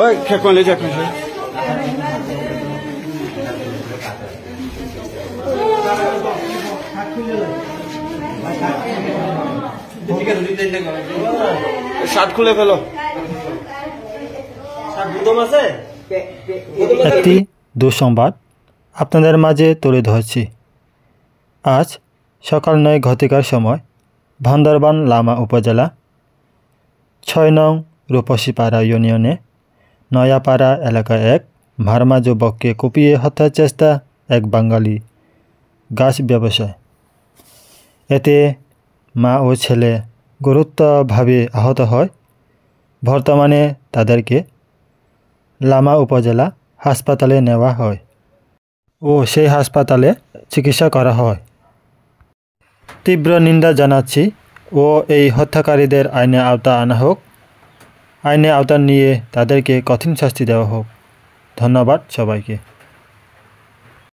ওই খেকন লে যা খেকন শার্ট খুলে ফেলো একটি দুঃসংবাদ আপনাদের মাঝে তুলে ধরছি। আজ সকাল ৯ ঘটিকার সময় বান্দরবান লামা উপজেলা ৬ নং রূপসীপাড়া ইউনিয়নে নয়াপাড়া এলাকা এক ভার্মা যুবককে কুপিয়ে হত্যার চেষ্টা এক বাঙালি গাছ ব্যবসায়ী। এতে মা ও ছেলে গুরুতরভাবে আহত হয়। বর্তমানে তাদেরকে লামা উপজেলা হাসপাতালে নেওয়া হয় ও সেই হাসপাতালে চিকিৎসা করা হয়। তীব্র নিন্দা জানাচ্ছি ও এই হত্যাকারীদের আইনে আওতা আনা হোক। আইনে আওতা নিয়ে তাদেরকে কঠিন শাস্তি দেওয়া হোক। ধন্যবাদ সবাইকে।